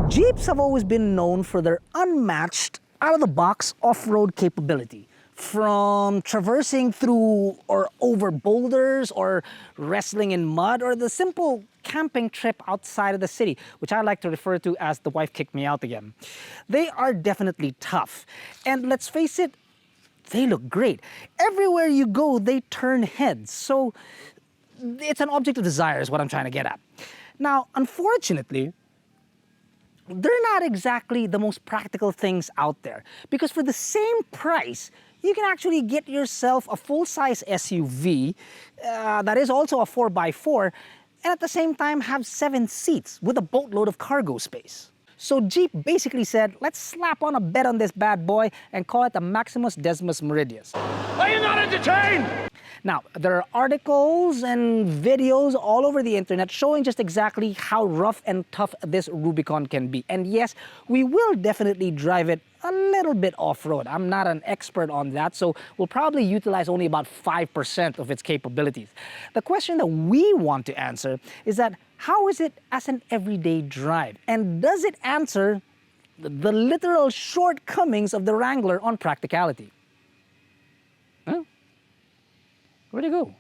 Jeeps have always been known for their unmatched, out-of-the-box off-road capability. From traversing through or over boulders or wrestling in mud or the simple camping trip outside of the city, which I like to refer to as the wife kicked me out again. They are definitely tough. And let's face it, they look great. Everywhere you go, they turn heads. So it's an object of desire is what I'm trying to get at. Now, unfortunately, they're not exactly the most practical things out there, because for the same price, you can actually get yourself a full-size SUV that is also a 4x4, and at the same time have 7 seats with a boatload of cargo space. So Jeep basically said, let's slap on a bed on this bad boy and call it the Maximus Decimus Meridius. Are you not entertained? Now, there are articles and videos all over the internet showing just exactly how rough and tough this Rubicon can be. And yes, we will definitely drive it a little bit off-road. I'm not an expert on that, so we'll probably utilize only about 5% of its capabilities. The question that we want to answer is that how is it as an everyday drive? And does it answer the literal shortcomings of the Wrangler on practicality? Huh? Where'd it go?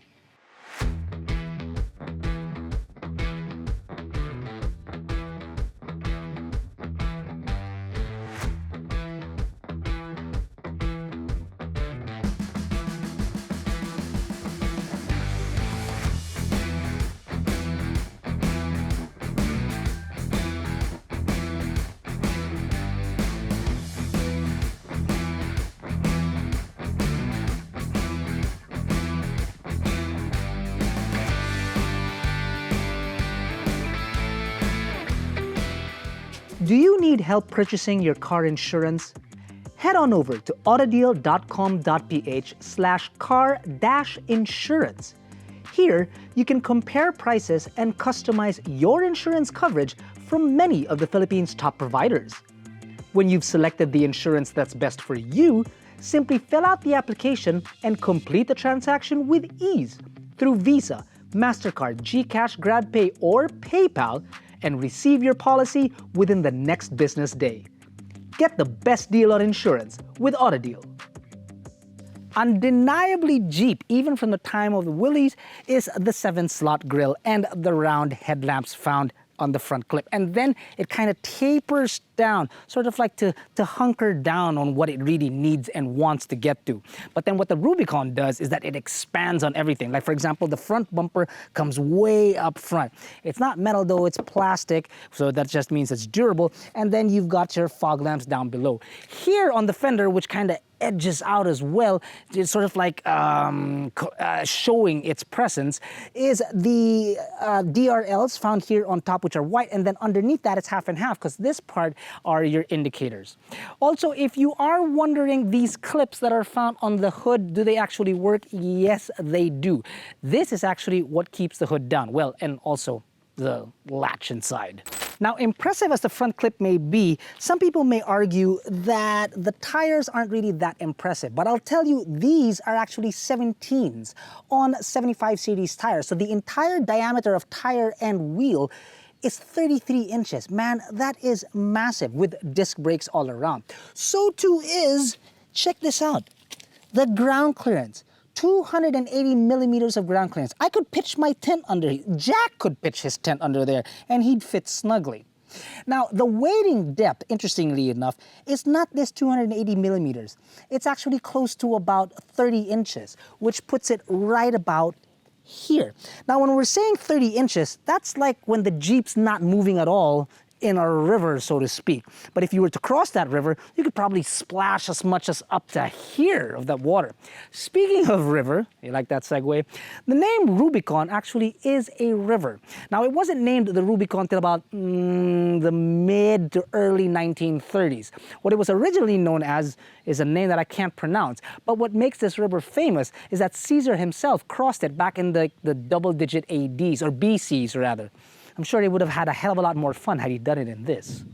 Do you need help purchasing your car insurance? Head on over to AutoDeal.com.ph/car-insurance. Here, you can compare prices and customize your insurance coverage from many of the Philippines' top providers. When you've selected the insurance that's best for you, simply fill out the application and complete the transaction with ease through Visa, MasterCard, GCash, GrabPay, or PayPal, and receive your policy within the next business day. Get the best deal on insurance with AutoDeal. Undeniably Jeep, even from the time of the Willys, is the 7-slot grille and the round headlamps found on the front clip. And then it kind of tapers down, sort of like to hunker down on what it really needs and wants to get to. But then what the Rubicon does is that it expands on everything. Like, for example, the front bumper comes way up front. It's not metal though, it's plastic, so that just means it's durable. And then you've got your fog lamps down below. Here on the fender, which kind of edges out as well, it's sort of like showing its presence, is the DRLs found here on top, which are white, and then underneath that it's half and half, because this part are your indicators. Also, if you are wondering, these clips that are found on the hood, do they actually work? Yes, they do. This is actually what keeps the hood down. Well, and also the latch inside. Now, impressive as the front clip may be, some people may argue that the tires aren't really that impressive. But I'll tell you, these are actually 17s on 75 series tires. So the entire diameter of tire and wheel is 33 inches. Man, that is massive, with disc brakes all around. So too is, check this out, the ground clearance. 280 millimeters of ground clearance. I could pitch my tent under here. Jack could pitch his tent under there and he'd fit snugly. Now, the wading depth, interestingly enough, is not this 280 millimeters. It's actually close to about 30 inches, which puts it right about here. Now, when we're saying 30 inches, that's like when the Jeep's not moving at all in a river, so to speak. But if you were to cross that river, you could probably splash as much as up to here of that water. Speaking of river, you like that segue? The name Rubicon actually is a river. Now, it wasn't named the Rubicon till about the mid to early 1930s. What it was originally known as is a name that I can't pronounce. But what makes this river famous is that Caesar himself crossed it back in the double-digit ADs, or BCs rather. I'm sure he would have had a hell of a lot more fun had he done it in this.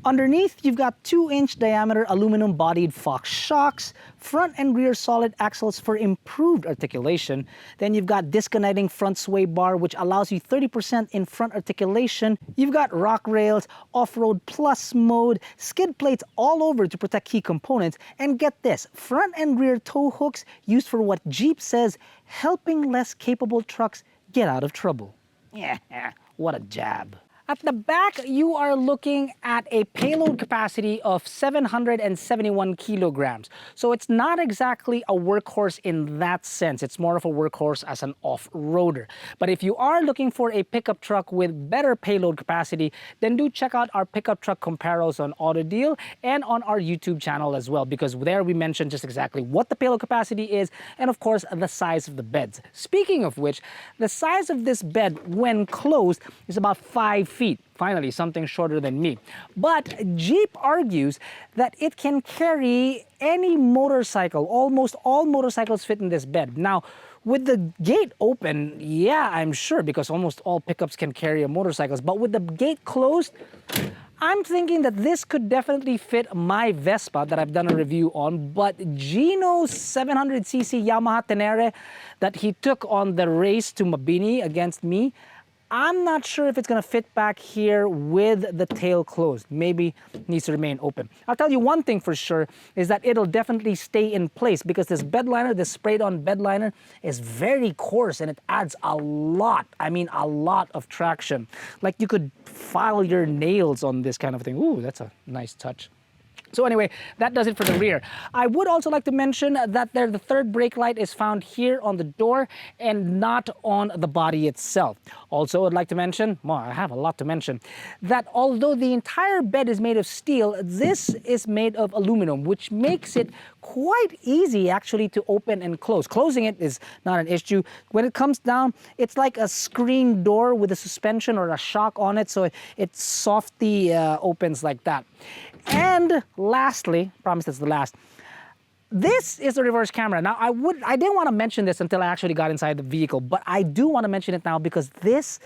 Underneath, you've got 2-inch diameter aluminum-bodied Fox shocks, front and rear solid axles for improved articulation. Then you've got disconnecting front sway bar, which allows you 30% in front articulation. You've got rock rails, off-road plus mode, skid plates all over to protect key components. And get this, front and rear tow hooks used for what Jeep says, helping less capable trucks get out of trouble. Yeah, what a jab. At the back, you are looking at a payload capacity of 771 kilograms. So it's not exactly a workhorse in that sense. It's more of a workhorse as an off-roader. But if you are looking for a pickup truck with better payload capacity, then do check out our pickup truck comparos on AutoDeal and on our YouTube channel as well, because there we mentioned just exactly what the payload capacity is and of course the size of the beds. Speaking of which, the size of this bed when closed is about 5 feet. Finally, something shorter than me. But Jeep argues that it can carry any motorcycle. Almost all motorcycles fit in this bed. Now, with the gate open, yeah, I'm sure, because almost all pickups can carry motorcycles. But with the gate closed, I'm thinking that this could definitely fit my Vespa that I've done a review on, but Gino's 700cc Yamaha Tenere that he took on the race to Mabini against me, I'm not sure if it's gonna fit back here with the tail closed. Maybe needs to remain open. I'll tell you one thing for sure is that it'll definitely stay in place because this bed liner, this sprayed on bed liner is very coarse and it adds a lot, I mean a lot of traction. Like you could file your nails on this kind of thing. Ooh, that's a nice touch. So anyway, that does it for the rear. I would also like to mention that the third brake light is found here on the door and not on the body itself. Also, I'd like to mention, well, I have a lot to mention, that although the entire bed is made of steel, this is made of aluminum, which makes it quite easy actually to open and close. Closing it is not an issue. When it comes down, it's like a screen door with a suspension or a shock on it, so it softly opens like that. And lastly, promise that's the last, this is the reverse camera. Now, I didn't want to mention this until I actually got inside the vehicle, but I do want to mention it now because this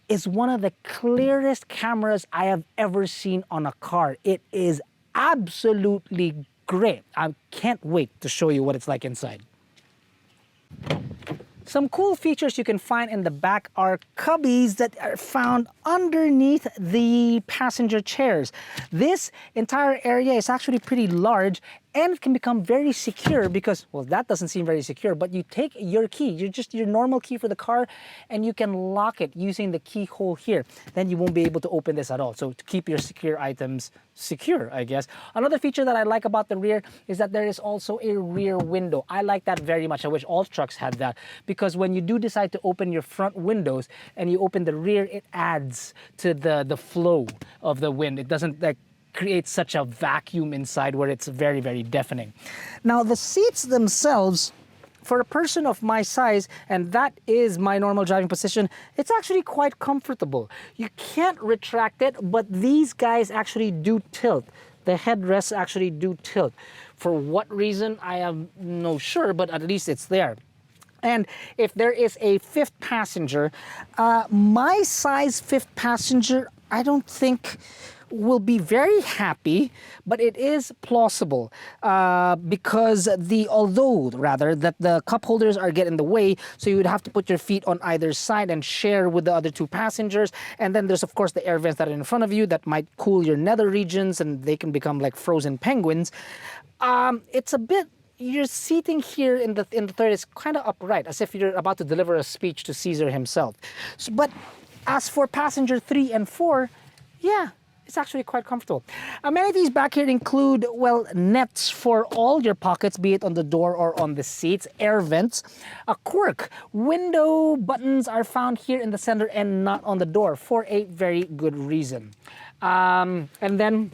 is one of the clearest cameras I have ever seen on a car. It is absolutely great. I can't wait to show you what it's like inside. Some cool features you can find in the back are cubbies that are found underneath the passenger chairs. This entire area is actually pretty large and it can become very secure because, well, that doesn't seem very secure, but you take your key, your normal key for the car, and you can lock it using the keyhole here. Then you won't be able to open this at all. So to keep your secure items secure, I guess. Another feature that I like about the rear is that there is also a rear window. I like that very much. I wish all trucks had that because when you do decide to open your front windows and you open the rear, it adds to the flow of the wind. It doesn't like create such a vacuum inside where it's very, very deafening. Now the seats themselves, for a person of my size, and that is my normal driving position, it's actually quite comfortable. You can't retract it, but these guys actually do tilt. The headrests actually do tilt. For what reason, I am no sure, but at least it's there. And if there is a fifth passenger, my size fifth passenger, I don't think will be very happy, but it is plausible because although the cup holders are getting in the way, so you would have to put your feet on either side and share with the other two passengers. And then there's of course the air vents that are in front of you that might cool your nether regions and they can become like frozen penguins. It's a bit, your seating here in the third is kind of upright, as if you're about to deliver a speech to Caesar himself. So, but as for passenger 3 and 4, yeah, it's actually quite comfortable. Amenities back here include, well, nets for all your pockets, be it on the door or on the seats, air vents. A quirk, window buttons are found here in the center and not on the door for a very good reason. And then,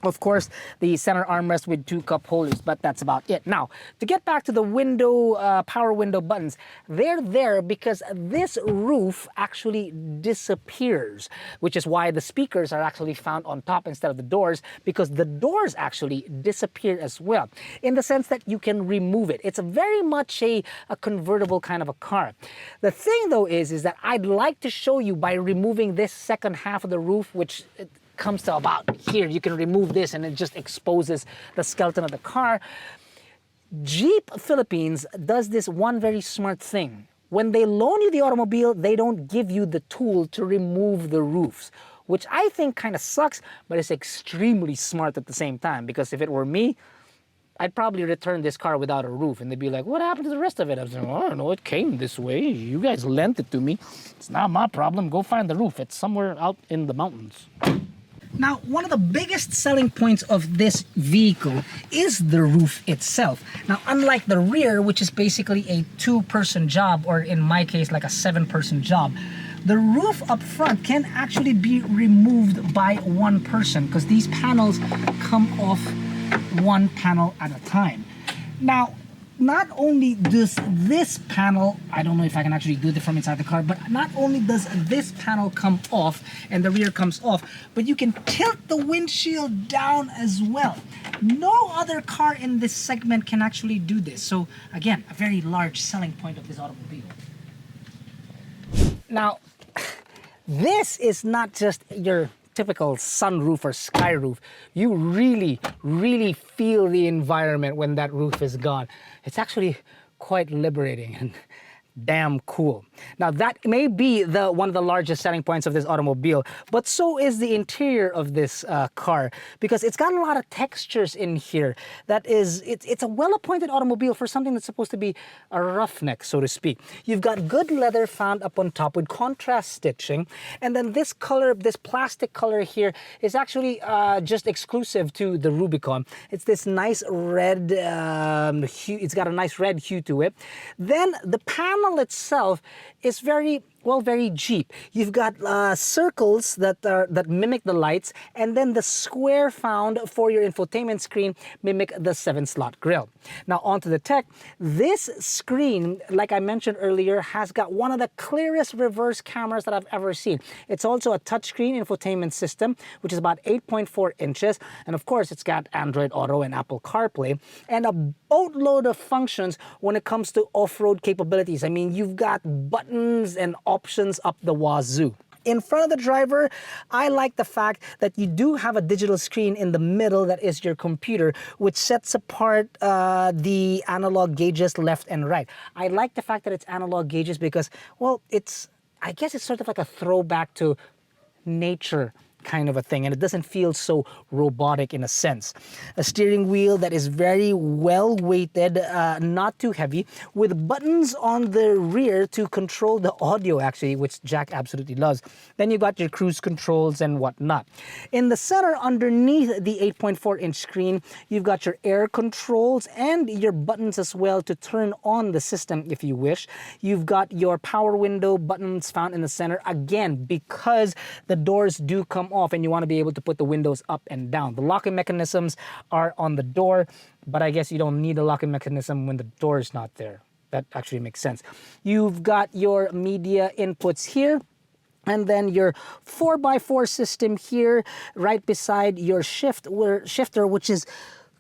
of course, the center armrest with 2 cup holders, but that's about it. Now, to get back to the window, power window buttons, they're there because this roof actually disappears, which is why the speakers are actually found on top instead of the doors, because the doors actually disappear as well, in the sense that you can remove it. It's very much a convertible kind of a car. The thing, though, is that I'd like to show you by removing this second half of the roof, which comes to about here, you can remove this and it just exposes the skeleton of the car. Jeep Philippines does this one very smart thing. When they loan you the automobile, they don't give you the tool to remove the roofs, which I think kind of sucks, but it's extremely smart at the same time, because if it were me, I'd probably return this car without a roof, and they'd be like, what happened to the rest of it? I was like, oh, I don't know, it came this way. You guys lent it to me. It's not my problem. Go find the roof. It's somewhere out in the mountains. Now, one of the biggest selling points of this vehicle is the roof itself. Now, unlike the rear, which is basically a 2-person job, or in my case, like a 7-person job, the roof up front can actually be removed by one person, because these panels come off one panel at a time. Now, not only does this panel, I don't know if I can actually do it from inside the car, but not only does this panel come off and the rear comes off, but you can tilt the windshield down as well. No other car in this segment can actually do this. So again, a very large selling point of this automobile. Now, this is not just your typical sunroof or sky roof. You really, really feel the environment when that roof is gone. It's actually quite liberating and damn cool. Now, that may be one of the largest selling points of this automobile, but so is the interior of this car, because it's got a lot of textures in here. It's a well-appointed automobile for something that's supposed to be a roughneck, so to speak. You've got good leather found up on top with contrast stitching, and then this color, this plastic color here, is actually just exclusive to the Rubicon. It's this nice red hue. It's got a nice red hue to it. Then the panel itself is very Jeep. You've got circles that mimic the lights, and then the square found for your infotainment screen mimic the 7-slot grille. Now onto the tech. This screen, like I mentioned earlier, has got one of the clearest reverse cameras that I've ever seen. It's also a touchscreen infotainment system, which is about 8.4 inches, and of course it's got Android Auto and Apple CarPlay, and a boatload of functions when it comes to off-road capabilities. I mean, you've got buttons and options up the wazoo. In front of the driver, I like the fact that you do have a digital screen in the middle that is your computer, which sets apart the analog gauges left and right. I like the fact that it's analog gauges because, well, I guess it's sort of like a throwback to nature kind of a thing, and it doesn't feel so robotic in a sense. A steering wheel that is very well weighted, not too heavy, with buttons on the rear to control the audio actually, which Jack absolutely loves. Then you got your cruise controls and whatnot. In the center, underneath the 8.4-inch screen, you've got your air controls and your buttons as well to turn on the system if you wish. You've got your power window buttons found in the center, again, because the doors do come off and you want to be able to put the windows up and down. The locking mechanisms are on the door, but I guess you don't need a locking mechanism when the door is not there. That actually makes sense. You've got your media inputs here, and then your 4x4 system here right beside your shifter, which is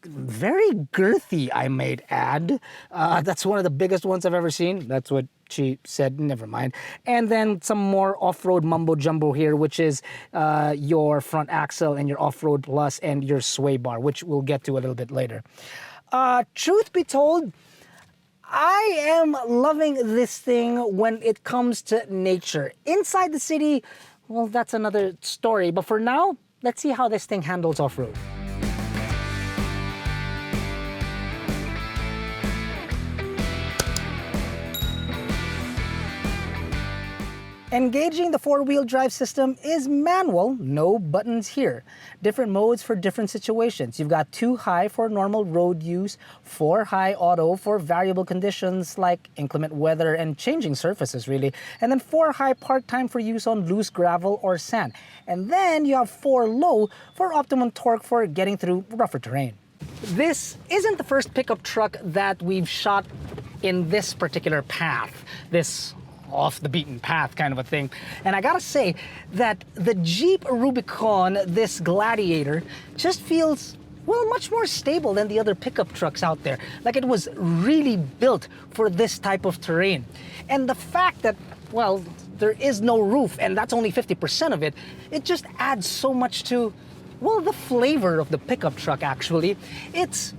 very girthy, I might add. That's one of the biggest ones I've ever seen. That's what she said, never mind. And then some more off-road mumbo-jumbo here, which is your front axle and your off-road plus and your sway bar, which we'll get to a little bit later. Truth be told, I am loving this thing when it comes to nature. Inside the city, well, that's another story. But for now, let's see how this thing handles off-road. Engaging the 4-wheel drive system is manual, no buttons here. Different modes for different situations. You've got 2 high for normal road use, 4 high auto for variable conditions like inclement weather and changing surfaces really, and then 4 high part-time for use on loose gravel or sand. And then you have 4 low for optimum torque for getting through rougher terrain. This isn't the first pickup truck that we've shot in this particular path, this off the beaten path kind of a thing. And I gotta say that the Jeep Rubicon, this Gladiator, just feels, well, much more stable than the other pickup trucks out there. Like it was really built for this type of terrain. And the fact that, well, there is no roof and that's only 50% of it, it just adds so much to, well, the flavor of the pickup truck actually. It's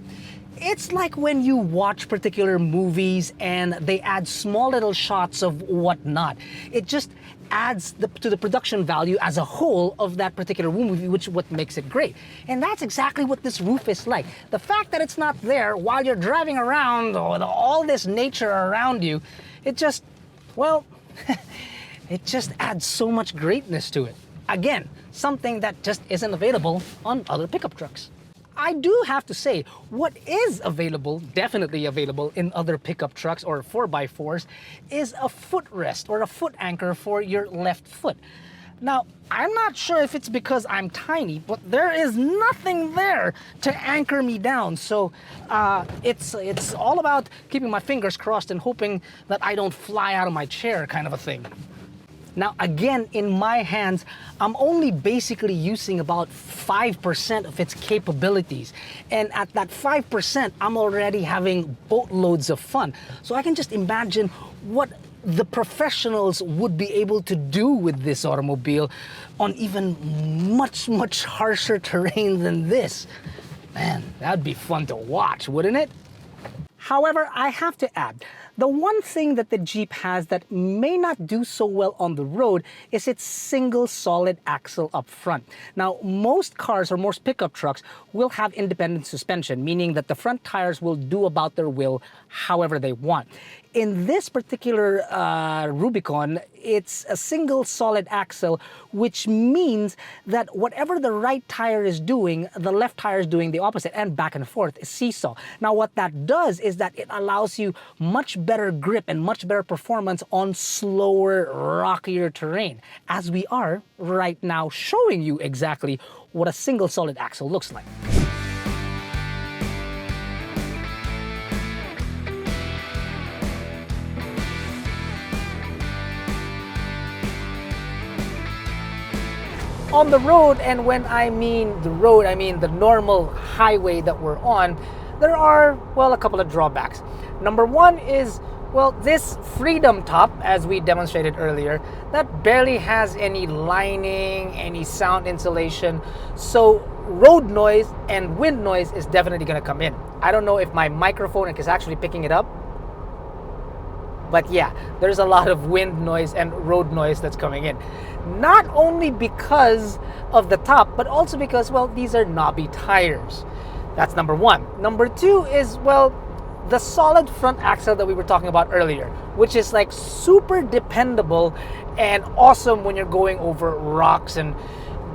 like when you watch particular movies and they add small little shots of whatnot. It just adds to the production value as a whole of that particular movie, which is what makes it great. And that's exactly what this roof is like. The fact that it's not there while you're driving around with all this nature around you, it just, well, it just adds so much greatness to it. Again, something that just isn't available on other pickup trucks. I do have to say, what is available, definitely available in other pickup trucks or 4x4s, is a footrest or a foot anchor for your left foot. Now, I'm not sure if it's because I'm tiny, but there is nothing there to anchor me down. So it's all about keeping my fingers crossed and hoping that I don't fly out of my chair, kind of a thing. Now, again, in my hands, I'm only basically using about 5% of its capabilities. And at that 5%, I'm already having boatloads of fun. So I can just imagine what the professionals would be able to do with this automobile on even much, much harsher terrain than this. Man, that'd be fun to watch, wouldn't it? However, I have to add, the one thing that the Jeep has that may not do so well on the road is its single solid axle up front. Now, most cars or most pickup trucks will have independent suspension, meaning that the front tires will do about their will however they want. In this particular Rubicon, it's a single solid axle, which means that whatever the right tire is doing, the left tire is doing the opposite, and back and forth is seesaw. Now, what that does is that it allows you much better grip and much better performance on slower, rockier terrain, as we are right now showing you exactly what a single solid axle looks like. On the road, and when I mean the road, I mean the normal highway that we're on, there are, well, a couple of drawbacks. Number one is, well, this Freedom Top, as we demonstrated earlier, that barely has any lining, any sound insulation. So road noise and wind noise is definitely going to come in. I don't know if my microphone is actually picking it up, but yeah, there's a lot of wind noise and road noise that's coming in. Not only because of the top, but also because, well, these are knobby tires. That's number one. Number two is, well, the solid front axle that we were talking about earlier, which is like super dependable and awesome when you're going over rocks and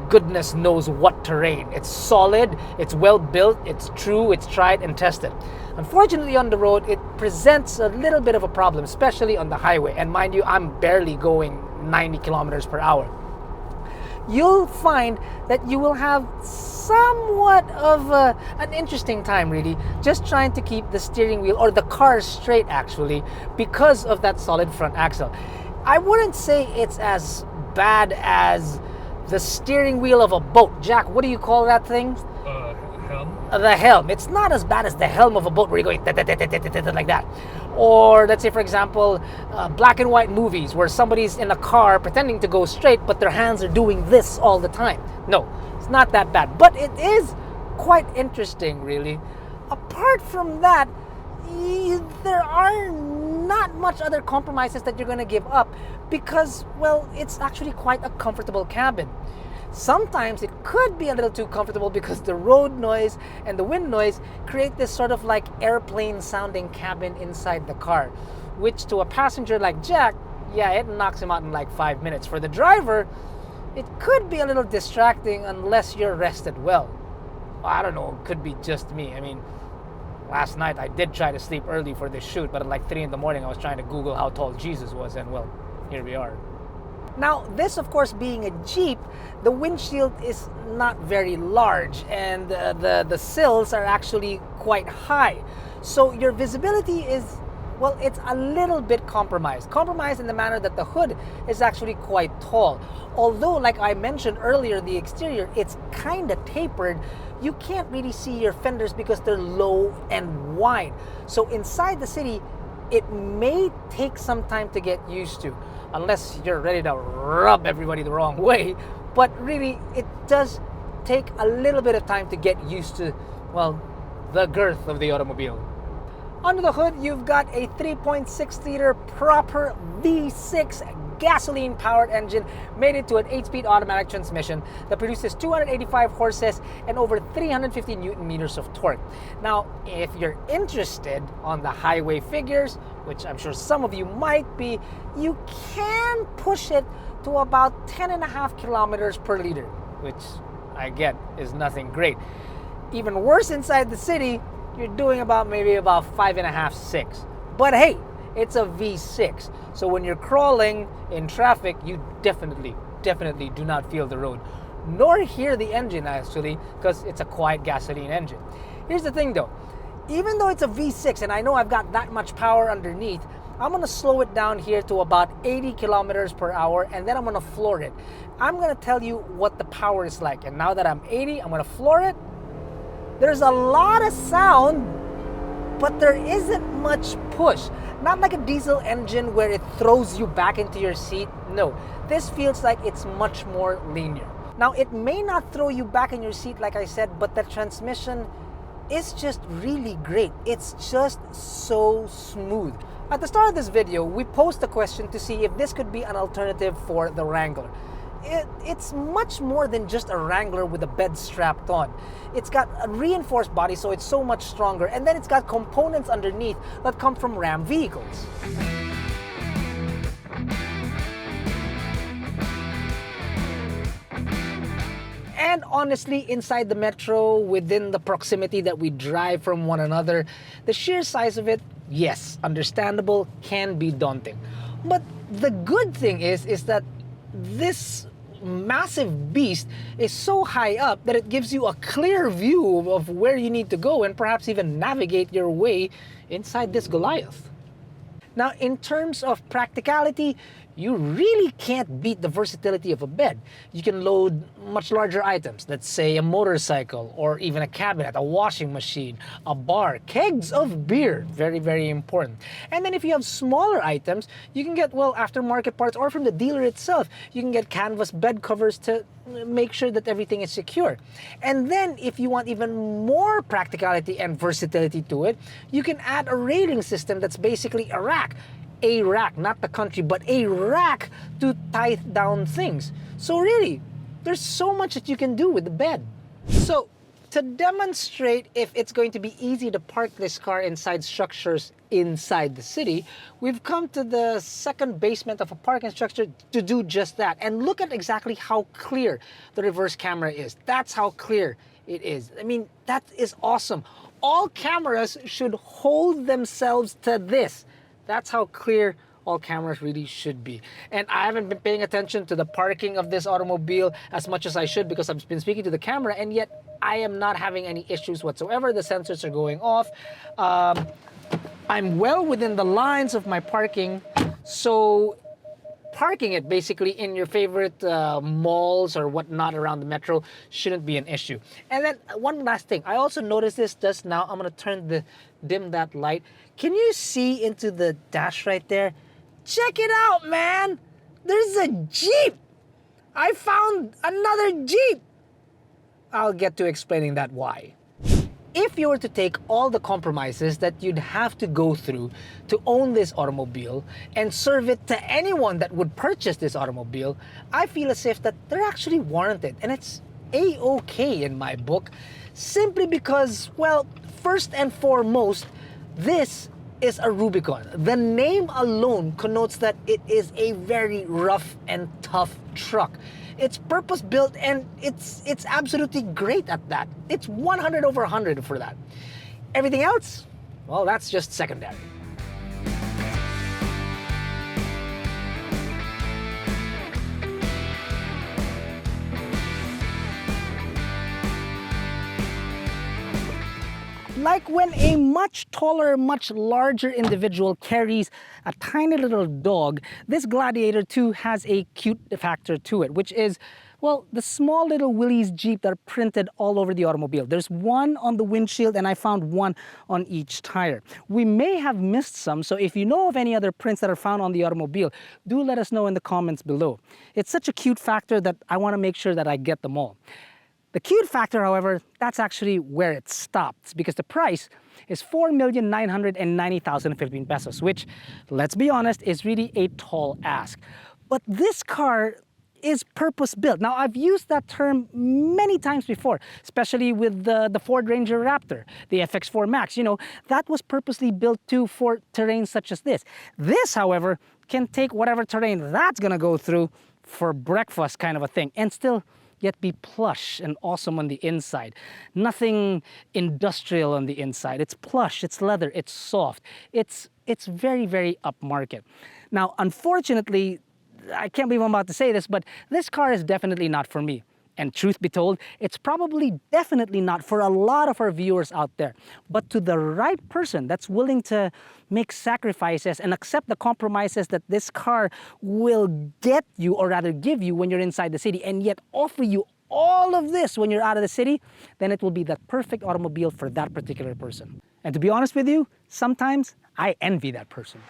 goodness knows what terrain. It's solid, it's well built, it's true, it's tried and tested. Unfortunately, on the road, it presents a little bit of a problem, especially on the highway. And mind you, I'm barely going 90 kilometers per hour. You'll find that you will have somewhat of an interesting time, really, just trying to keep the steering wheel or the car straight, actually, because of that solid front axle. I wouldn't say it's as bad as the steering wheel of a boat. Jack, what do you call that thing? Helm? The helm. It's not as bad as the helm of a boat where you're going like that. Or let's say, for example, black and white movies where somebody's in a car pretending to go straight, but their hands are doing this all the time. No, it's not that bad. But it is quite interesting, really. Apart from that, there are not much other compromises that you're going to give up because, well, it's actually quite a comfortable cabin. Sometimes it could be a little too comfortable because the road noise and the wind noise create this sort of like airplane sounding cabin inside the car, which to a passenger like Jack, yeah, it knocks him out in like 5 minutes. For the driver, it could be a little distracting unless you're rested well. I don't know, it could be just me. I mean, last night I did try to sleep early for this shoot, but at like 3 in the morning I was trying to Google how tall Jesus was, and well, here we are. Now, this, of course, being a Jeep, the windshield is not very large and the sills are actually quite high. So your visibility is, well, it's a little bit compromised. Compromised in the manner that the hood is actually quite tall. Although, like I mentioned earlier, the exterior, it's kind of tapered. You can't really see your fenders because they're low and wide. So inside the city, it may take some time to get used to. unless you're ready to rub everybody the wrong way. But really, it does take a little bit of time to get used to, well, the girth of the automobile. Under the hood, you've got a 3.6-liter proper V6 gasoline-powered engine mated to an 8-speed automatic transmission that produces 285 horses and over 350 newton meters of torque. Now, if you're interested on the highway figures, which I'm sure some of you might be, you can push it to about 10.5 kilometers per liter, which I get is nothing great. Even worse inside the city, you're doing maybe about 5.5, 6. But hey, it's a V6. So when you're crawling in traffic, you definitely do not feel the road, nor hear the engine actually, because it's a quiet gasoline engine. Here's the thing though, even though it's a V6 and I know I've got that much power underneath, I'm gonna slow it down here to about 80 kilometers per hour and then I'm gonna floor it. I'm gonna tell you what the power is like. And now that I'm 80, I'm gonna floor it. There's a lot of sound, but there isn't much push. Not like a diesel engine where it throws you back into your seat. No, this feels like it's much more linear. Now, it may not throw you back in your seat like I said, but the transmission is just really great. It's just so smooth. At the start of this video, we posed a question to see if this could be an alternative for the Wrangler. It's much more than just a Wrangler with a bed strapped on. It's got a reinforced body, so it's so much stronger, and then it's got components underneath that come from Ram vehicles. And honestly, inside the metro, within the proximity that we drive from one another, the sheer size of it, yes, understandable, can be daunting. But the good thing is that this massive beast is so high up that it gives you a clear view of where you need to go and perhaps even navigate your way inside this Goliath. Now, in terms of practicality, you really can't beat the versatility of a bed. You can load much larger items, let's say a motorcycle, or even a cabinet, a washing machine, a bar, kegs of beer, very important. And then if you have smaller items, you can get, well, aftermarket parts or from the dealer itself. You can get canvas bed covers to make sure that everything is secure. And then if you want even more practicality and versatility to it, you can add a railing system that's basically a rack. A rack, not the country, but a rack to tie down things. So really, there's so much that you can do with the bed. So to demonstrate if it's going to be easy to park this car inside structures inside the city, we've come to the second basement of a parking structure to do just that. And look at exactly how clear the reverse camera is. That's how clear it is. I mean, that is awesome. All cameras should hold themselves to this. That's how clear all cameras really should be. And I haven't been paying attention to the parking of this automobile as much as I should because I've been speaking to the camera, and yet I am not having any issues whatsoever. The sensors are going off. I'm well within the lines of my parking, so parking it basically in your favorite malls or whatnot around the metro shouldn't be an issue. And then one last thing, I also noticed this just now. I'm gonna dim that light. Can you see into the dash right there? Check it out, man! There's a Jeep! I found another Jeep! I'll get to explaining that why. If you were to take all the compromises that you'd have to go through to own this automobile and serve it to anyone that would purchase this automobile, I feel as if that they're actually warranted, and it's A-okay in my book, simply because, well, first and foremost, this is a Rubicon. The name alone connotes that it is a very rough and tough truck. It's purpose-built and it's absolutely great at that. It's 100 over 100 for that. Everything else, well, that's just secondary. Like when a much taller, much larger individual carries a tiny little dog, this Gladiator 2 has a cute factor to it, which is Well, the small little Willys Jeep that are printed all over the automobile. There's one on the windshield and I found one on each tire. We may have missed some, so if you know of any other prints that are found on the automobile, do let us know in the comments below. It's such a cute factor that I want to make sure that I get them all. The cute factor, however, that's actually where it stops because the price is 4,990,000 Philippine pesos, which, let's be honest, is really a tall ask. But this car is purpose-built. Now, I've used that term many times before, especially with the Ford Ranger Raptor, the FX4 Max. You know, that was purposely built too for terrain such as this. This, however, can take whatever terrain that's gonna go through for breakfast kind of a thing and still yet be plush and awesome on the inside. Nothing industrial on the inside. It's plush, it's leather, it's soft. It's very, very upmarket. Now, unfortunately, I can't believe I'm about to say this, but this car is definitely not for me. And truth be told, it's probably definitely not for a lot of our viewers out there. But to the right person that's willing to make sacrifices and accept the compromises that this car will get you, or rather give you when you're inside the city, and yet offer you all of this when you're out of the city, then it will be the perfect automobile for that particular person. And to be honest with you, sometimes I envy that person.